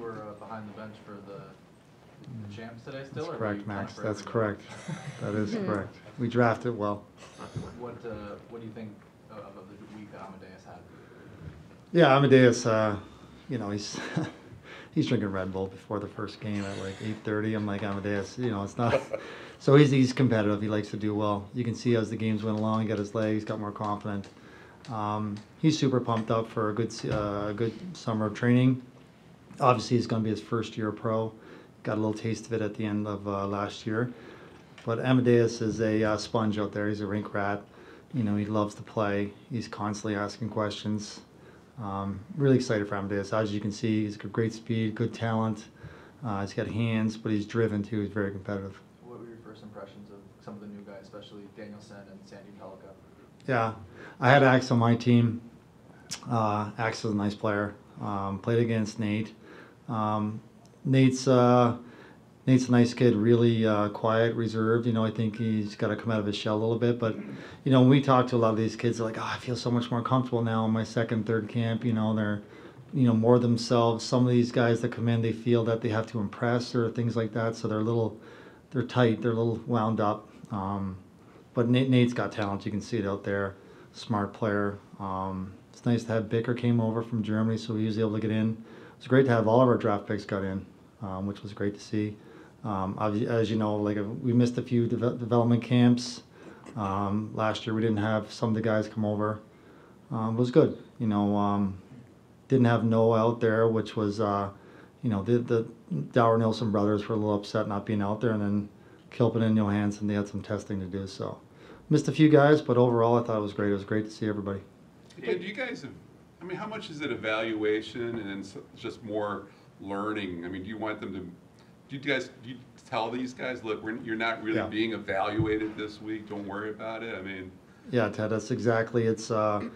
were behind the bench for the champs today still? That's or correct, Max. That's correct. That is correct. We drafted well. What do you think of the week that Amadeus had? Yeah, Amadeus, he's he's drinking Red Bull before the first game at like 8:30. I'm like, Amadeus, it's not. So he's competitive. He likes to do well. You can see as the games went along, he got his legs, got more confident. He's super pumped up for a good summer of training. Obviously, it's going to be his first year pro. Got a little taste of it at the end of last year. But Amadeus is a sponge out there. He's a rink rat. He loves to play. He's constantly asking questions. Really excited for Amadeus. As you can see, he's got great speed, good talent. He's got hands, but he's driven too. He's very competitive. What were your first impressions of some of the new guys, especially Danielson and Sandy Pellica? Yeah, I had Axe on my team. Axe is a nice player. Played against Nate. Nate's a nice kid, really quiet, reserved. I think he's got to come out of his shell a little bit. But, when we talk to a lot of these kids, they're like, I feel so much more comfortable now in my second, third camp. They're, more themselves. Some of these guys that come in, they feel that they have to impress or things like that. So they're tight, they're a little wound up. But Nate's got talent. You can see it out there. Smart player. It's nice to have Bicker came over from Germany, so he was able to get in. It's great to have all of our draft picks got in, which was great to see. As you know, we missed a few development camps. Last year we didn't have some of the guys come over. It was good. Didn't have Noah out there, which was, the Dower Nilsson brothers were a little upset not being out there, and then Kilpin and Johansson, they had some testing to do. So missed a few guys, but overall I thought it was great. It was great to see everybody. Yeah, do you guys how much is it evaluation and just more learning? Do you want them to, do you tell these guys, look, you're not really being evaluated this week, don't worry about it? Yeah, Ted, that's exactly, it's,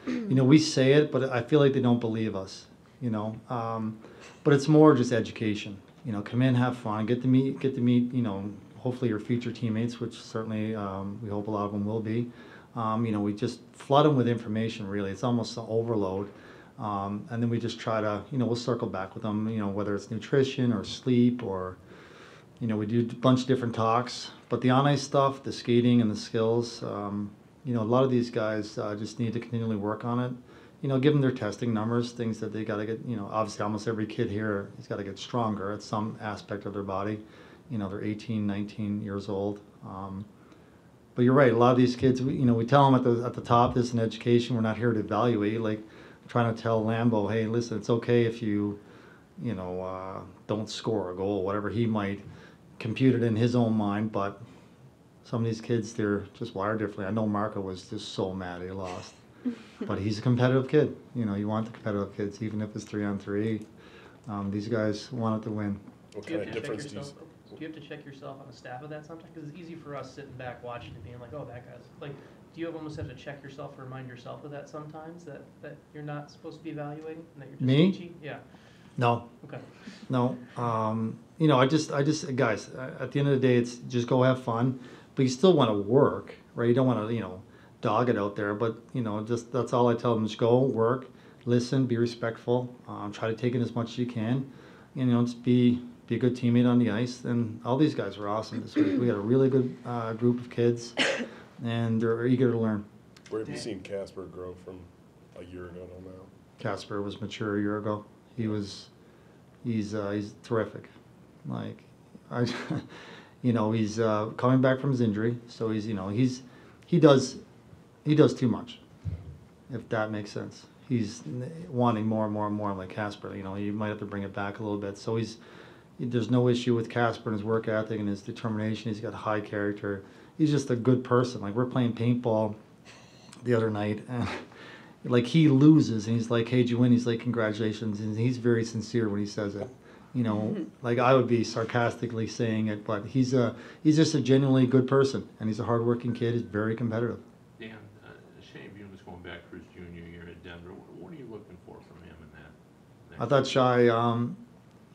we say it, but I feel like they don't believe us, but it's more just education, come in, have fun, get to meet, hopefully your future teammates, which certainly we hope a lot of them will be. We just flood them with information, really. It's almost an overload. And then we just try to, we'll circle back with them, whether it's nutrition or sleep or, we do a bunch of different talks. But the on-ice stuff, the skating and the skills, a lot of these guys just need to continually work on it. Give them their testing numbers, things that they got to get, obviously almost every kid here has got to get stronger at some aspect of their body. They're 18, 19 years old. But you're right. A lot of these kids, we tell them at the top, this is an education. We're not here to evaluate. Like trying to tell Lambo, hey, listen, it's okay if you, don't score a goal, whatever he might compute it in his own mind. But some of these kids, they're just wired differently. I know Marco was just so mad he lost, but he's a competitive kid. You want the competitive kids, even if it's 3-on-3. These guys want it to win. What kind of difference do you have to check yourself on the staff of that sometimes? Because it's easy for us sitting back watching it being like, oh, that guy's like, do you almost have to check yourself or remind yourself of that sometimes, that you're not supposed to be evaluating and that you're just Me? teaching? Yeah. No. Okay. No. I just guys, at the end of the day, it's just go have fun, but you still want to work, right? You don't want to, dog it out there, but, just that's all I tell them, just go work, listen, be respectful, try to take in as much as you can, just be a good teammate on the ice. And all these guys were awesome this week. We had a really good group of kids, and they're eager to learn. Where have you seen Casper grow from a year ago till now? Casper was mature a year ago. He's terrific. Like, he's coming back from his injury, so he does too much, if that makes sense. He's wanting more and more and more like Casper. You might have to bring it back a little bit. So there's no issue with Casper and his work ethic and his determination. He's got high character. He's just a good person. Like, we're playing paintball the other night, and like, he loses, and he's like, hey, did you win? He's like, congratulations. And he's very sincere when he says it. Like, I would be sarcastically saying it, but he's just a genuinely good person, and he's a hardworking kid. He's very competitive. Dan, Shane Bunis going back for his junior year at Denver. What are you looking for from him in that? I thought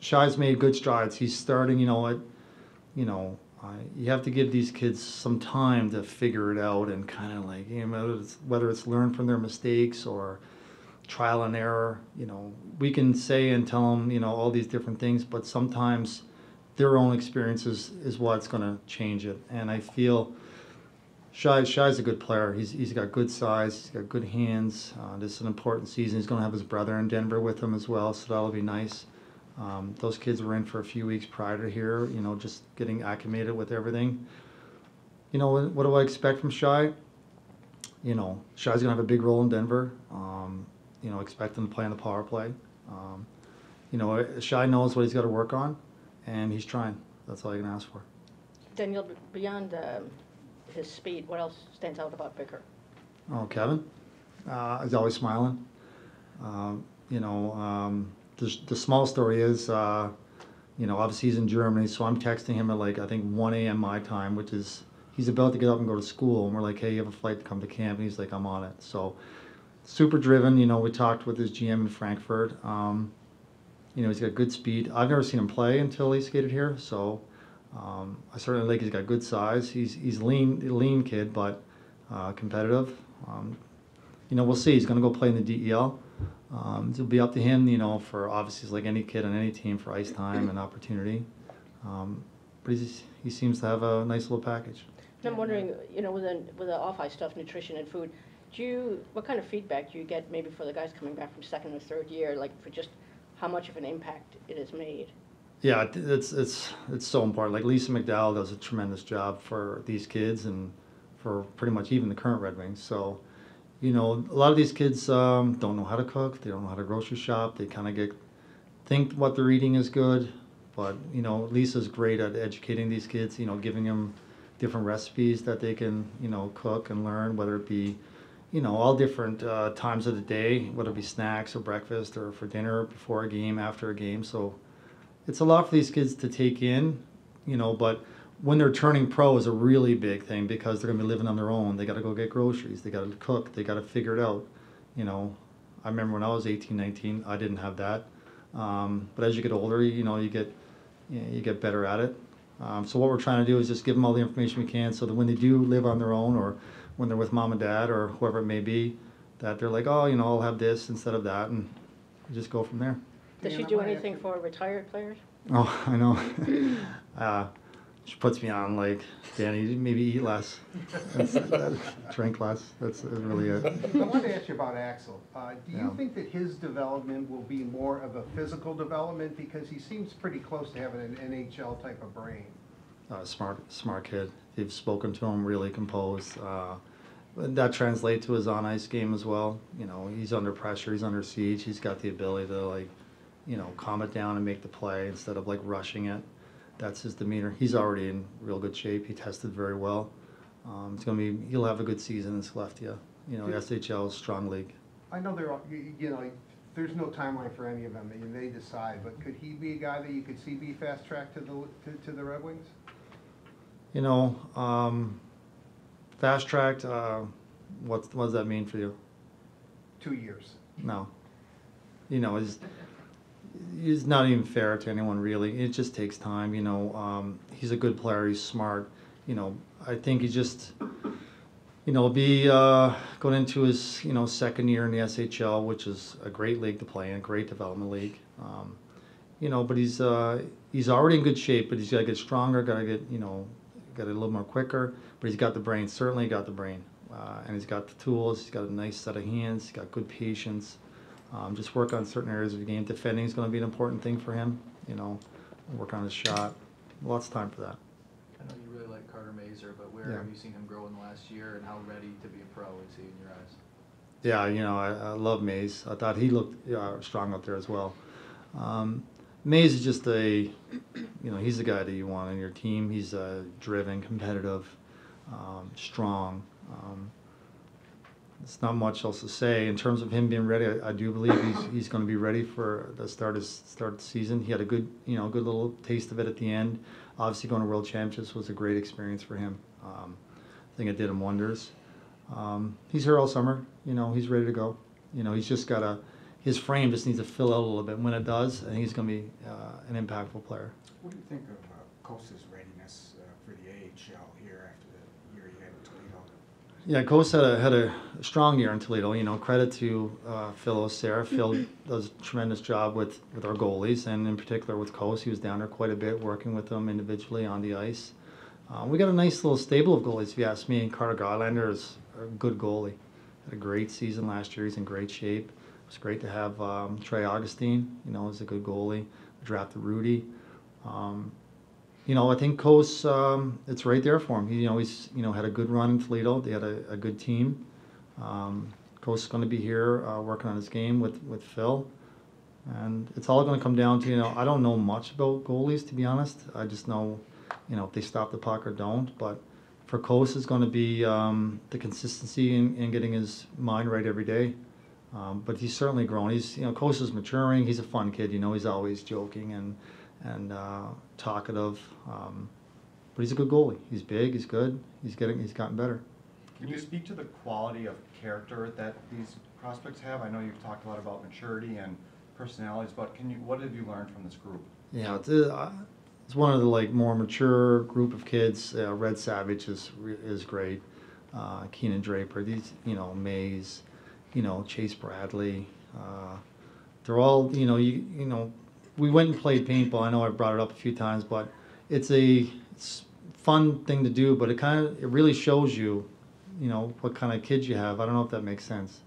Shai's made good strides. He's starting, you have to give these kids some time to figure it out and kind of like, whether it's learn from their mistakes or, trial and error. We can say and tell them, all these different things, but sometimes their own experiences is what's going to change it. And I feel Shai's a good player. He's got good size. He's got good hands. This is an important season. He's going to have his brother in Denver with him as well, so that'll be nice. Those kids were in for a few weeks prior to here, just getting acclimated with everything. What do I expect from Shai? Shai's going to have a big role in Denver. Expect him to play on the power play. Shai knows what he's got to work on, and he's trying. That's all you can ask for. Daniel, beyond his speed, what else stands out about Vicker? Oh, Kevin? He's always smiling. The small story is, obviously he's in Germany, so I'm texting him at I think 1 a.m. my time, which is, he's about to get up and go to school, and we're like, hey, you have a flight to come to camp, and he's like, I'm on it. So, super driven. We talked with his GM in Frankfurt. He's got good speed. I've never seen him play until he skated here, so I certainly think he's got good size. He's lean kid, but competitive. We'll see. He's going to go play in the DEL. It'll be up to him, for obviously like any kid on any team for ice time and opportunity. But he seems to have a nice little package. And I'm wondering, with the off-ice stuff, nutrition and food, what kind of feedback do you get maybe for the guys coming back from second or third year, for just how much of an impact it has made? Yeah, it's so important. Like Lisa McDowell does a tremendous job for these kids and for pretty much even the current Red Wings. So, a lot of these kids don't know how to cook. They don't know how to grocery shop. They kind of think what they're eating is good. But, Lisa's great at educating these kids, giving them different recipes that they can, cook and learn, whether it be, all different times of the day, whether it be snacks or breakfast or for dinner, before a game, after a game. So it's a lot for these kids to take in, but when they're turning pro is a really big thing because they're going to be living on their own. They got to go get groceries. They got to cook. They got to figure it out. I remember when I was 18, 19, I didn't have that. But as you get older, you get better at it. So what we're trying to do is just give them all the information we can so that when they do live on their own or when they're with mom and dad or whoever it may be, that they're like, oh, I'll have this instead of that, and just go from there. Does she do anything for retired players? Oh, I know. She puts me on Danny, maybe eat less, drink less. That's really it. I wanted to ask you about Axel. Do you think that his development will be more of a physical development because he seems pretty close to having an NHL type of brain? Smart kid. They've spoken to him, really composed. That translates to his on-ice game as well. He's under pressure, he's under siege. He's got the ability to calm it down and make the play instead of rushing it. That's his demeanor. He's already in real good shape. He tested very well. He'll have a good season in Skellefteå. The SHL is a strong league. I know there's no timeline for any of them. They decide. But could he be a guy that you could see be fast tracked to the Red Wings? Fast tracked. What does that mean for you? 2 years. No. He's not even fair to anyone really. It just takes time. He's a good player. He's smart. I think he just, be going into his second year in the SHL, which is a great league to play in, a great development league. But he's already in good shape. But he's got to get stronger. Got to get got a little more quicker. But he's got the brain. Certainly got the brain, and he's got the tools. He's got a nice set of hands. He's got good patience. Just work on certain areas of the game. Defending is going to be an important thing for him. Work on his shot. Lots of time for that. I know you really like Carter Mazer, but where have you seen him grow in the last year, and how ready to be a pro is he in your eyes? Yeah, I love Maze. I thought he looked strong up there as well. Maze is just he's the guy that you want on your team. He's driven, competitive, strong. It's not much else to say. In terms of him being ready, I do believe he's going to be ready for the start of the season. He had a good little taste of it at the end. Obviously, going to World Championships was a great experience for him. I think it did him wonders. He's here all summer. He's ready to go. He's just his frame just needs to fill out a little bit. When it does, I think he's going to be an impactful player. What do you think of Costa's readiness for the AHL here after the year he had in Toledo? Yeah, Coast had a strong year in Toledo. You know, credit to Phil O'Sara. Phil does a tremendous job with our goalies, and in particular with Coast. He was down there quite a bit, working with them individually on the ice. We got a nice little stable of goalies, if you ask me. Carter Godlander is a good goalie. Had a great season last year. He's in great shape. It was great to have Trey Augustine. You know, is a good goalie. We drafted Rudy. You know, I think Coast, it's right there for him. He's had a good run in Toledo. They had a good team. Coast is going to be here working on his game with Phil. And it's all going to come down to, I don't know much about goalies, to be honest. I just know, if they stop the puck or don't. But for Coast, it's going to be the consistency in getting his mind right every day. But he's certainly grown. Coast is maturing. He's a fun kid. He's always joking and talkative, but he's a good goalie. He's big. He's good. He's gotten better. Can you speak to the quality of character that these prospects have? I know you've talked a lot about maturity and personalities, but what have you learned from this group? Yeah, it's one of the more mature group of kids. Red Savage is great. Keenan Draper, these Mays, Chase Bradley. They're all we went and played paintball. I know I brought it up a few times, but it's a fun thing to do. But it really shows you, what kind of kids you have. I don't know if that makes sense.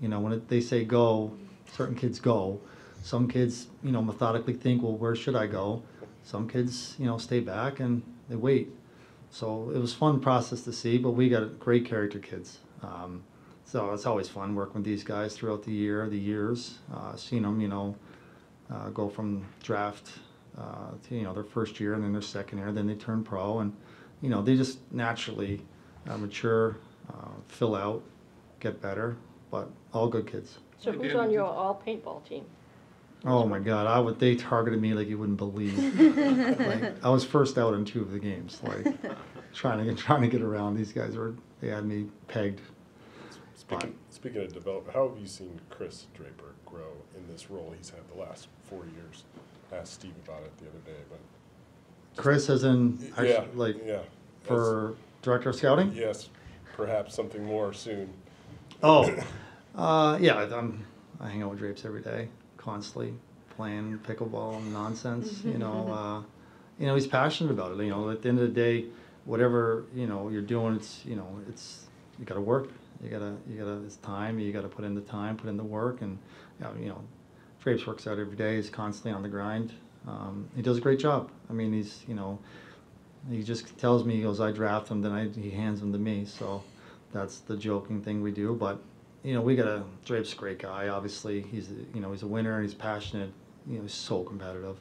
When they say go, certain kids go. Some kids, methodically think, well, where should I go? Some kids, stay back and they wait. So it was a fun process to see. But we got great character kids. So it's always fun working with these guys throughout the years, seeing them, go from draft to their first year and then their second year, then they turn pro, and they just naturally mature, fill out, get better, but all good kids. So who's on your all paintball team? Oh my God, they targeted me like you wouldn't believe. I was first out in 2 of the games, trying to get around. These guys they had me pegged. Speaking of development, how have you seen Chris Draper grow in this role he's had the last 4 years? I asked Steve about it the other day, but Chris, as in for director of scouting? Yes, perhaps something more soon. Oh, yeah. I hang out with Drapes every day, constantly playing pickleball and nonsense. He's passionate about it. At the end of the day, whatever you're doing, it's you got to work. You gotta. It's time. You got to put in the time, put in the work, and Drapes works out every day. He's constantly on the grind. He does a great job. I mean, he just tells me, he goes, I draft him, then he hands him to me. So that's the joking thing we do. But we got Drapes, a great guy. Obviously, he's a winner. He's passionate. He's so competitive,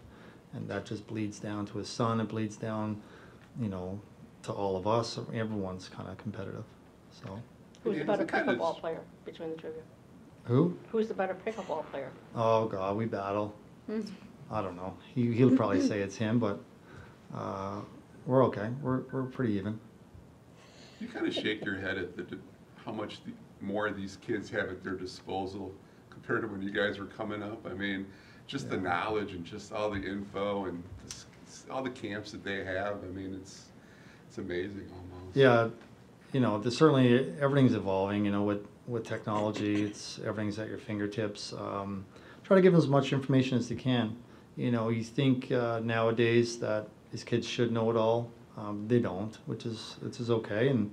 and that just bleeds down to his son. It bleeds down, to all of us. Everyone's kind of competitive. So. Who's the better pickleball player between the two of you? Who? Who's the better pickleball player? Oh God, we battle. I don't know. He'll probably say it's him, but we're okay. We're pretty even. You kind of shake your head at how much more these kids have at their disposal compared to when you guys were coming up. I mean, just the knowledge and just all the info and all the camps that they have. I mean, it's amazing almost. Yeah. Certainly everything's evolving, with technology. Everything's at your fingertips. Try to give them as much information as you can. You think nowadays that these kids should know it all. They don't, which is okay. And,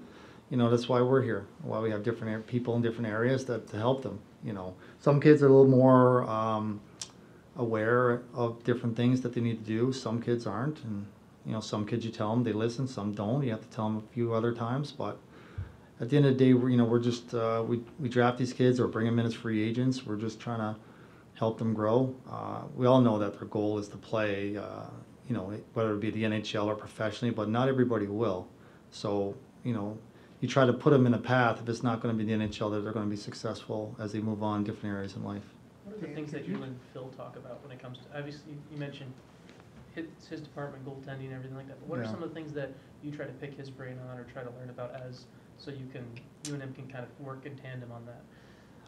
that's why we're here, why we have different people in different areas to help them. Some kids are a little more aware of different things that they need to do. Some kids aren't. And, some kids you tell them, they listen, some don't. You have to tell them a few other times, but at the end of the day, we're just we draft these kids or bring them in as free agents. We're just trying to help them grow. We all know that their goal is to play, whether it be the NHL or professionally, but not everybody will. So, you try to put them in a path. If it's not going to be the NHL, that they're going to be successful as they move on different areas in life. What are the things that you and Phil talk about when it comes to, obviously, you mentioned his department, goaltending and everything like that, but what are some of the things that you try to pick his brain on or try to learn about so you and him can kind of work in tandem on that?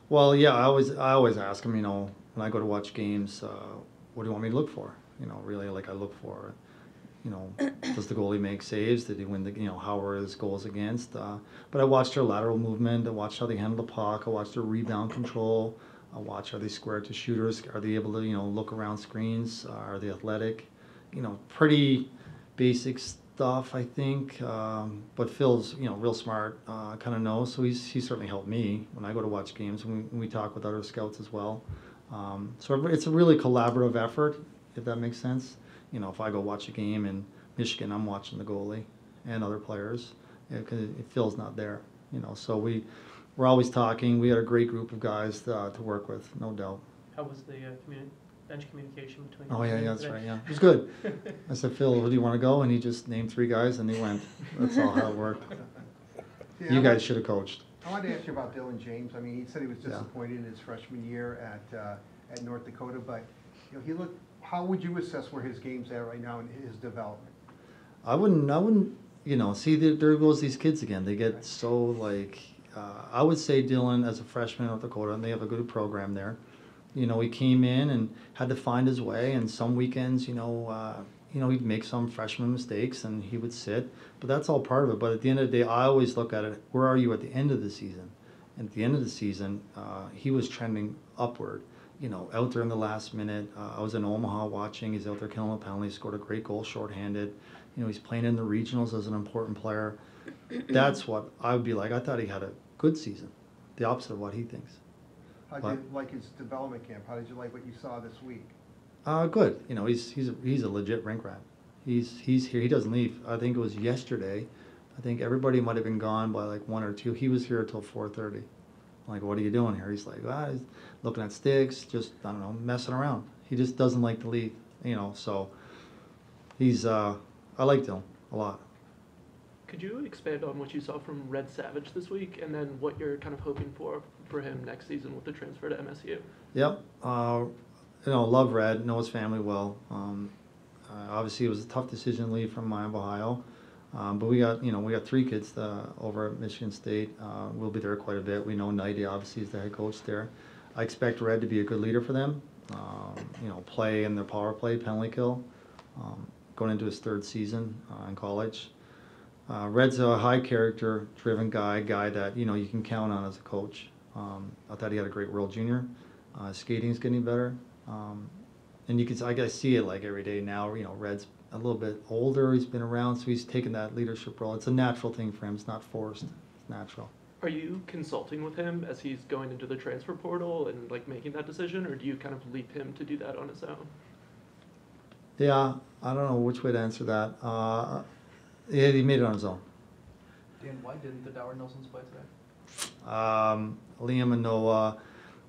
Well, yeah, I always ask him, when I go to watch games, what do you want me to look for? Really, I look for, you know, does the goalie make saves? Did he win the, you know, how are his goals against? But I watched their lateral movement. I watched how they handle the puck. I watched their rebound control. I watch, are they square to shooters? Are they able to, you know, look around screens? Are they athletic? You know, pretty basic stuff, I think. But Phil's, you know, real smart, kind of knows. So he's certainly helped me when I go to watch games, when we talk with other scouts as well. So it's a really collaborative effort, if that makes sense. You know, if I go watch a game in Michigan, I'm watching the goalie and other players, because Phil's not there. You know, so we're always talking. We had a great group of guys to work with, no doubt. How was the bench communication between? Oh, you yeah, and that's today? right, yeah. It was good. I said, Phil, who do you want to go? And he just named 3 guys, and he went. That's all how it worked. Yeah, You guys should have coached. I wanted to ask you about Dylan James. I mean, he said he was disappointed in his freshman year at North Dakota, but you know, he looked. How would you assess where his game's at right now in his development? I wouldn't, you know, see, there goes these kids again. They get so, like, I would say Dylan, as a freshman in North Dakota, and they have a good program there. You know, he came in and had to find his way, and some weekends, you know, he'd make some freshman mistakes, and he would sit. But that's all part of it. But at the end of the day, I always look at it, where are you at the end of the season? And at the end of the season, he was trending upward. You know, out there in the last minute. I was in Omaha watching. He's out there killing a penalty. Scored a great goal shorthanded. You know, he's playing in the regionals as an important player. That's what I would be like. I thought he had a good season. The opposite of what he thinks. How did you like his development camp? How did you like what you saw this week? Good. You know, he's a legit rink rat. He's here. He doesn't leave. I think it was yesterday. I think everybody might have been gone by like 1 or 2. He was here till 4:30. Like, what are you doing here? He's like, he's looking at sticks, just, I don't know, messing around. He just doesn't like to leave, you know, so I liked him a lot. Could you expand on what you saw from Red Savage this week, and then what you're kind of hoping for him next season with the transfer to MSU? Yep. You know, love Red, know his family well. Obviously, it was a tough decision to leave from Miami, Ohio. But we got 3 kids over at Michigan State. We'll be there quite a bit. We know Nighty obviously is the head coach there. I expect Red to be a good leader for them. You know, play in their power play, penalty kill. Going into his 3rd season in college. Red's a high character, driven guy that, you know, you can count on as a coach. I thought he had a great World Junior. Skating's getting better. And you can, I guess, see it like every day now. You know, Red's a little bit older. He's been around, so he's taken that leadership role. It's a natural thing for him. It's not forced. It's natural. Are you consulting with him as he's going into the transfer portal and like making that decision, or do you kind of leave him to do that on his own? Yeah, I don't know which way to answer that. Yeah, he made it on his own. Dan, why didn't the Dower Nelsons play today? Liam and Noah,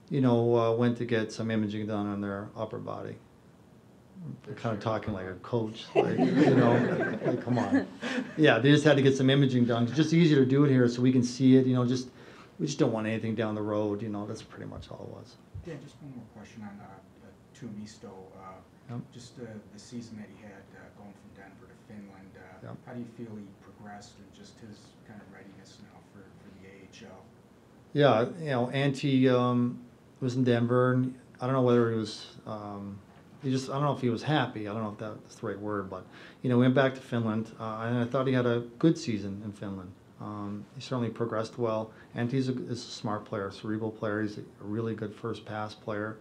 you know, went to get some imaging done on their upper body. They're kind of talking like a coach, like, you know, like, come on. Yeah, they just had to get some imaging done. It's just easier to do it here so we can see it, you know, we just don't want anything down the road, you know, that's pretty much all it was. Dan, just one more question on Tuomisto. Yep. Just the season that he had going from Denver to Finland. Yep. How do you feel he progressed and just his kind of readiness now for the AHL? Yeah, you know, Ante was in Denver, and I don't know whether he was, I don't know if he was happy. I don't know if that's the right word, but, you know, we went back to Finland, and I thought he had a good season in Finland. He certainly progressed well. Ante's is a smart player, cerebral player. He's a really good first pass player.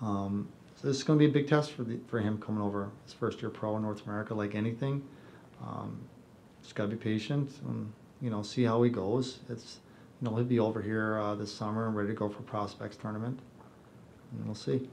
So this is going to be a big test for him coming over his first year pro in North America, like anything. Just got to be patient and, you know, see how he goes. It's, you know, he'll be over here this summer and ready to go for prospects tournament, and we'll see.